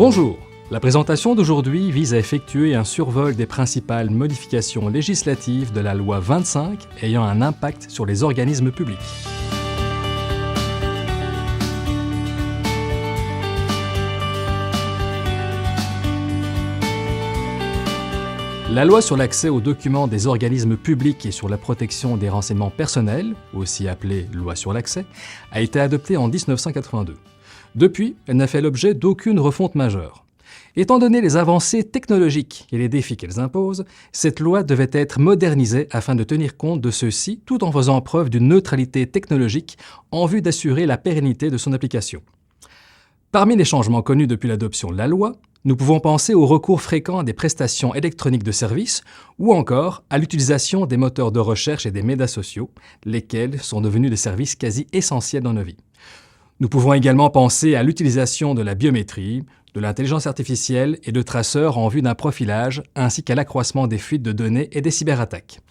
Bonjour, la présentation d'aujourd'hui vise à effectuer un survol des principales modifications législatives de la loi 25 ayant un impact sur les organismes publics. La loi sur l'accès aux documents des organismes publics et sur la protection des renseignements personnels, aussi appelée loi sur l'accès, a été adoptée en 1982. Depuis, elle n'a fait l'objet d'aucune refonte majeure. Étant donné les avancées technologiques et les défis qu'elles imposent, cette loi devait être modernisée afin de tenir compte de ceux-ci tout en faisant preuve d'une neutralité technologique en vue d'assurer la pérennité de son application. Parmi les changements connus depuis l'adoption de la loi, nous pouvons penser au recours fréquent à des prestations électroniques de services ou encore à l'utilisation des moteurs de recherche et des médias sociaux, lesquels sont devenus des services quasi essentiels dans nos vies. Nous pouvons également penser à l'utilisation de la biométrie, de l'intelligence artificielle et de traceurs en vue d'un profilage, ainsi qu'à l'accroissement des fuites de données et des cyberattaques.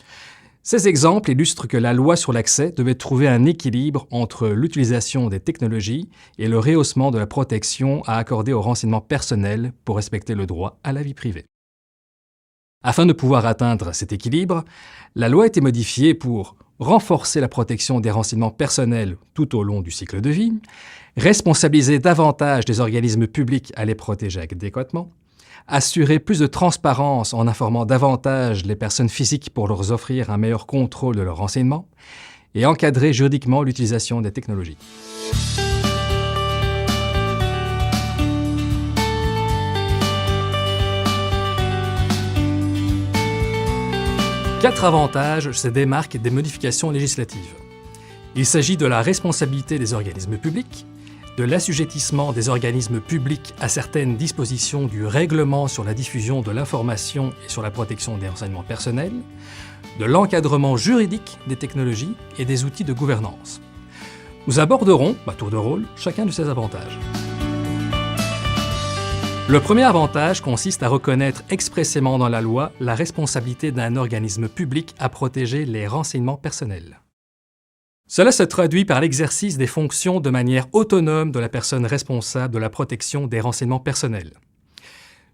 Ces exemples illustrent que la loi sur l'accès devait trouver un équilibre entre l'utilisation des technologies et le rehaussement de la protection à accorder aux renseignements personnels pour respecter le droit à la vie privée. Afin de pouvoir atteindre cet équilibre, la loi a été modifiée pour renforcer la protection des renseignements personnels tout au long du cycle de vie, responsabiliser davantage les organismes publics à les protéger adéquatement, assurer plus de transparence en informant davantage les personnes physiques pour leur offrir un meilleur contrôle de leurs renseignements, et encadrer juridiquement l'utilisation des technologies. Quatre avantages se démarquent des modifications législatives. Il s'agit de la responsabilité des organismes publics, de l'assujettissement des organismes publics à certaines dispositions du règlement sur la diffusion de l'information et sur la protection des renseignements personnels, de l'encadrement juridique des technologies et des outils de gouvernance. Nous aborderons, à tour de rôle, chacun de ces avantages. Le premier avantage consiste à reconnaître expressément dans la loi la responsabilité d'un organisme public à protéger les renseignements personnels. Cela se traduit par l'exercice des fonctions de manière autonome de la personne responsable de la protection des renseignements personnels.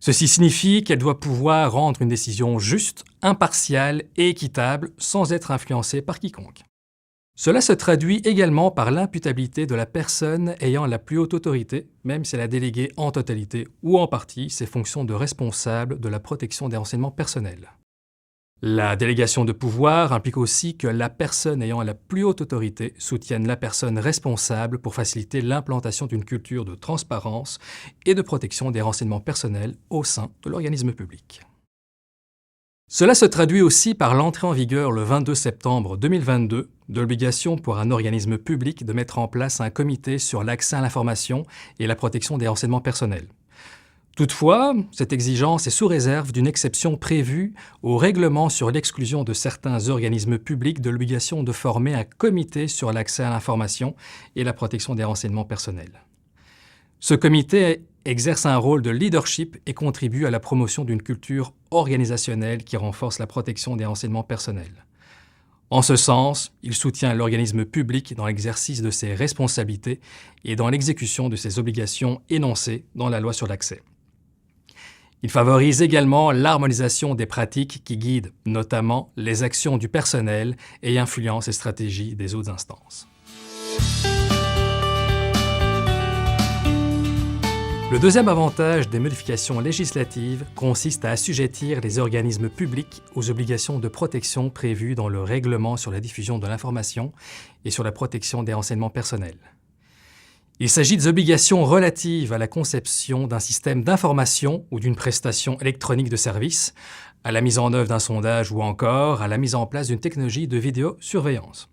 Ceci signifie qu'elle doit pouvoir rendre une décision juste, impartiale et équitable sans être influencée par quiconque. Cela se traduit également par l'imputabilité de la personne ayant la plus haute autorité, même si elle a délégué en totalité ou en partie ses fonctions de responsable de la protection des renseignements personnels. La délégation de pouvoir implique aussi que la personne ayant la plus haute autorité soutienne la personne responsable pour faciliter l'implantation d'une culture de transparence et de protection des renseignements personnels au sein de l'organisme public. Cela se traduit aussi par l'entrée en vigueur le 22 septembre 2022 de l'obligation pour un organisme public de mettre en place un comité sur l'accès à l'information et la protection des renseignements personnels. Toutefois, cette exigence est sous réserve d'une exception prévue au règlement sur l'exclusion de certains organismes publics de l'obligation de former un comité sur l'accès à l'information et la protection des renseignements personnels. Ce comité exerce un rôle de leadership et contribue à la promotion d'une culture organisationnelle qui renforce la protection des renseignements personnels. En ce sens, il soutient l'organisme public dans l'exercice de ses responsabilités et dans l'exécution de ses obligations énoncées dans la loi sur l'accès. Il favorise également l'harmonisation des pratiques qui guident notamment les actions du personnel et influencent les stratégies des autres instances. Le deuxième avantage des modifications législatives consiste à assujettir les organismes publics aux obligations de protection prévues dans le règlement sur la diffusion de l'information et sur la protection des renseignements personnels. Il s'agit des obligations relatives à la conception d'un système d'information ou d'une prestation électronique de service, à la mise en œuvre d'un sondage ou encore à la mise en place d'une technologie de vidéosurveillance.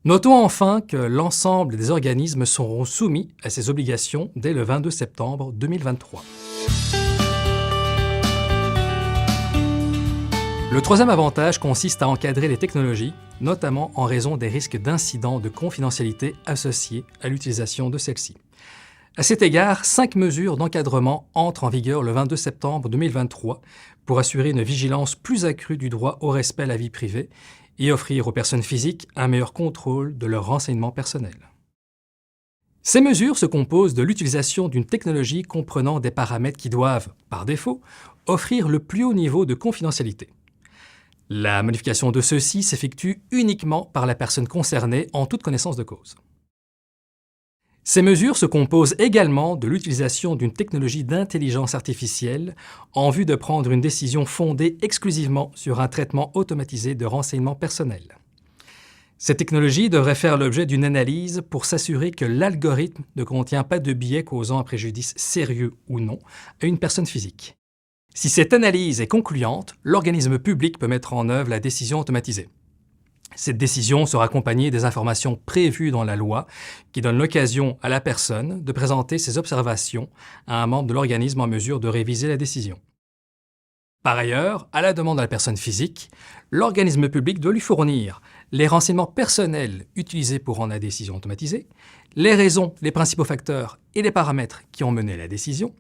Notons enfin que l'ensemble des organismes seront soumis à ces obligations dès le 22 septembre 2023. Le troisième avantage consiste à encadrer les technologies, notamment en raison des risques d'incidents de confidentialité associés à l'utilisation de celles-ci. À cet égard, 5 mesures d'encadrement entrent en vigueur le 22 septembre 2023 pour assurer une vigilance plus accrue du droit au respect à la vie privée et offrir aux personnes physiques un meilleur contrôle de leurs renseignements personnels. Ces mesures se composent de l'utilisation d'une technologie comprenant des paramètres qui doivent, par défaut, offrir le plus haut niveau de confidentialité. La modification de ceux-ci s'effectue uniquement par la personne concernée en toute connaissance de cause. Ces mesures se composent également de l'utilisation d'une technologie d'intelligence artificielle en vue de prendre une décision fondée exclusivement sur un traitement automatisé de renseignements personnels. Cette technologie devrait faire l'objet d'une analyse pour s'assurer que l'algorithme ne contient pas de biais causant un préjudice sérieux ou non à une personne physique. Si cette analyse est concluante, l'organisme public peut mettre en œuvre la décision automatisée. Cette décision sera accompagnée des informations prévues dans la loi qui donnent l'occasion à la personne de présenter ses observations à un membre de l'organisme en mesure de réviser la décision. Par ailleurs, à la demande de la personne physique, l'organisme public doit lui fournir les renseignements personnels utilisés pour rendre la décision automatisée, les raisons, les principaux facteurs et les paramètres qui ont mené à la décision,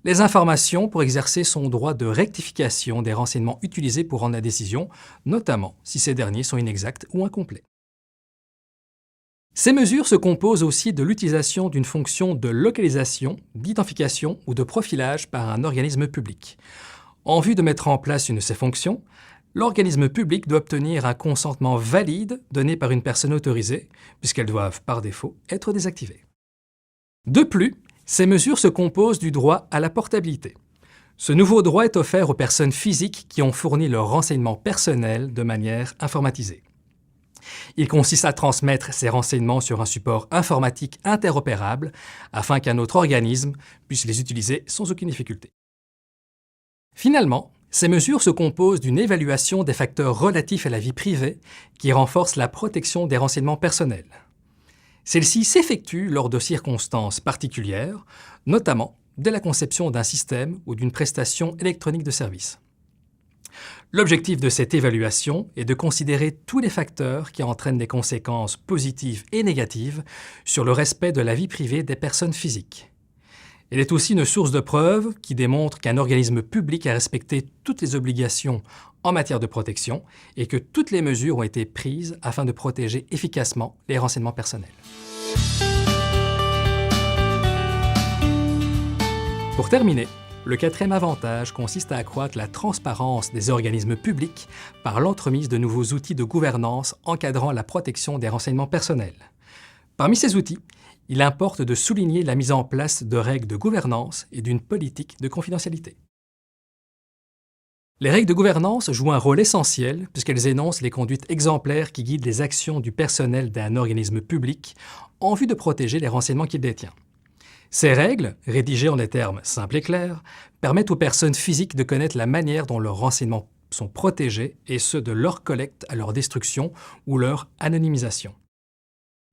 les informations pour exercer son droit de rectification des renseignements utilisés pour rendre la décision, notamment si ces derniers sont inexacts ou incomplets. Ces mesures se composent aussi de l'utilisation d'une fonction de localisation, d'identification ou de profilage par un organisme public. En vue de mettre en place une de ces fonctions, l'organisme public doit obtenir un consentement valide donné par une personne autorisée, puisqu'elles doivent, par défaut, être désactivées. De plus, ces mesures se composent du droit à la portabilité. Ce nouveau droit est offert aux personnes physiques qui ont fourni leurs renseignements personnels de manière informatisée. Il consiste à transmettre ces renseignements sur un support informatique interopérable afin qu'un autre organisme puisse les utiliser sans aucune difficulté. Finalement, ces mesures se composent d'une évaluation des facteurs relatifs à la vie privée qui renforce la protection des renseignements personnels. Celle-ci s'effectue lors de circonstances particulières, notamment dès la conception d'un système ou d'une prestation électronique de service. L'objectif de cette évaluation est de considérer tous les facteurs qui entraînent des conséquences positives et négatives sur le respect de la vie privée des personnes physiques. Elle est aussi une source de preuves qui démontre qu'un organisme public a respecté toutes les obligations en matière de protection et que toutes les mesures ont été prises afin de protéger efficacement les renseignements personnels. Pour terminer, le quatrième avantage consiste à accroître la transparence des organismes publics par l'entremise de nouveaux outils de gouvernance encadrant la protection des renseignements personnels. Parmi ces outils, il importe de souligner la mise en place de règles de gouvernance et d'une politique de confidentialité. Les règles de gouvernance jouent un rôle essentiel puisqu'elles énoncent les conduites exemplaires qui guident les actions du personnel d'un organisme public en vue de protéger les renseignements qu'il détient. Ces règles, rédigées en des termes simples et clairs, permettent aux personnes physiques de connaître la manière dont leurs renseignements sont protégés et ceux de leur collecte à leur destruction ou leur anonymisation.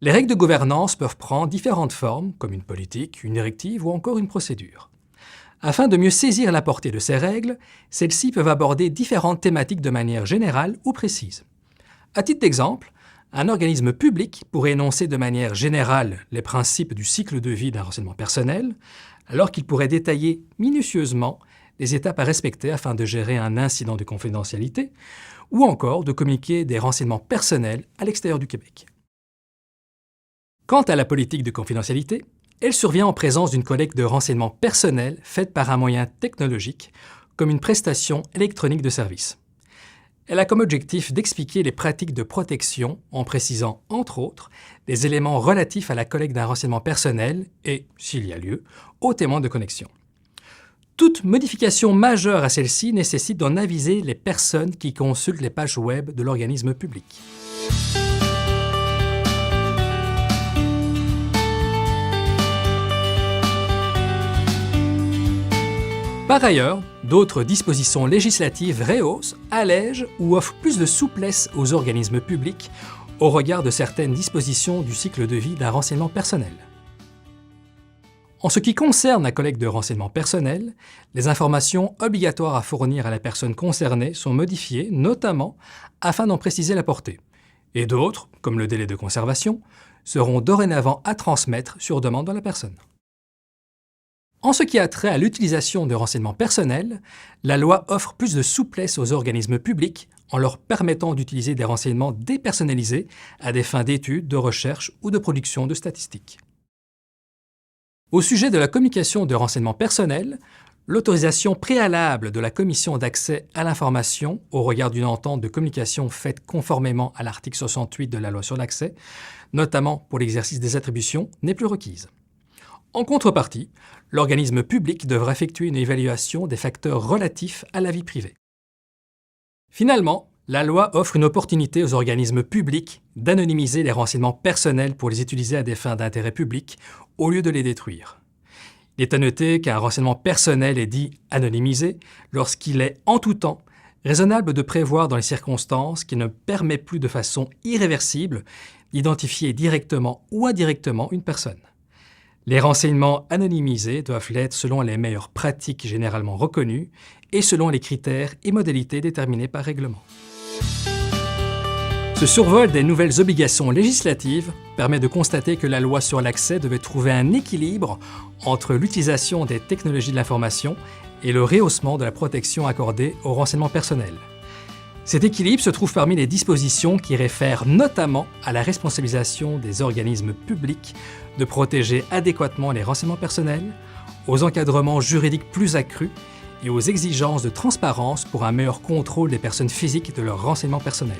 Les règles de gouvernance peuvent prendre différentes formes, comme une politique, une directive ou encore une procédure. Afin de mieux saisir la portée de ces règles, celles-ci peuvent aborder différentes thématiques de manière générale ou précise. À titre d'exemple, un organisme public pourrait énoncer de manière générale les principes du cycle de vie d'un renseignement personnel, alors qu'il pourrait détailler minutieusement les étapes à respecter afin de gérer un incident de confidentialité ou encore de communiquer des renseignements personnels à l'extérieur du Québec. Quant à la politique de confidentialité, elle survient en présence d'une collecte de renseignements personnels faite par un moyen technologique, comme une prestation électronique de service. Elle a comme objectif d'expliquer les pratiques de protection en précisant, entre autres, les éléments relatifs à la collecte d'un renseignement personnel et, s'il y a lieu, aux témoins de connexion. Toute modification majeure à celle-ci nécessite d'en aviser les personnes qui consultent les pages web de l'organisme public. Par ailleurs, d'autres dispositions législatives rehaussent, allègent ou offrent plus de souplesse aux organismes publics au regard de certaines dispositions du cycle de vie d'un renseignement personnel. En ce qui concerne la collecte de renseignements personnels, les informations obligatoires à fournir à la personne concernée sont modifiées, notamment afin d'en préciser la portée, et d'autres, comme le délai de conservation, seront dorénavant à transmettre sur demande de la personne. En ce qui a trait à l'utilisation de renseignements personnels, la loi offre plus de souplesse aux organismes publics en leur permettant d'utiliser des renseignements dépersonnalisés à des fins d'études, de recherche ou de production de statistiques. Au sujet de la communication de renseignements personnels, l'autorisation préalable de la Commission d'accès à l'information au regard d'une entente de communication faite conformément à l'article 68 de la loi sur l'accès, notamment pour l'exercice des attributions, n'est plus requise. En contrepartie, l'organisme public devra effectuer une évaluation des facteurs relatifs à la vie privée. Finalement, la loi offre une opportunité aux organismes publics d'anonymiser les renseignements personnels pour les utiliser à des fins d'intérêt public au lieu de les détruire. Il est à noter qu'un renseignement personnel est dit anonymisé lorsqu'il est, en tout temps, raisonnable de prévoir dans les circonstances qu'il ne permet plus de façon irréversible d'identifier directement ou indirectement une personne. Les renseignements anonymisés doivent l'être selon les meilleures pratiques généralement reconnues et selon les critères et modalités déterminés par règlement. Ce survol des nouvelles obligations législatives permet de constater que la loi sur l'accès devait trouver un équilibre entre l'utilisation des technologies de l'information et le rehaussement de la protection accordée aux renseignements personnels. Cet équilibre se trouve parmi les dispositions qui réfèrent notamment à la responsabilisation des organismes publics de protéger adéquatement les renseignements personnels, aux encadrements juridiques plus accrus et aux exigences de transparence pour un meilleur contrôle des personnes physiques de leurs renseignements personnels.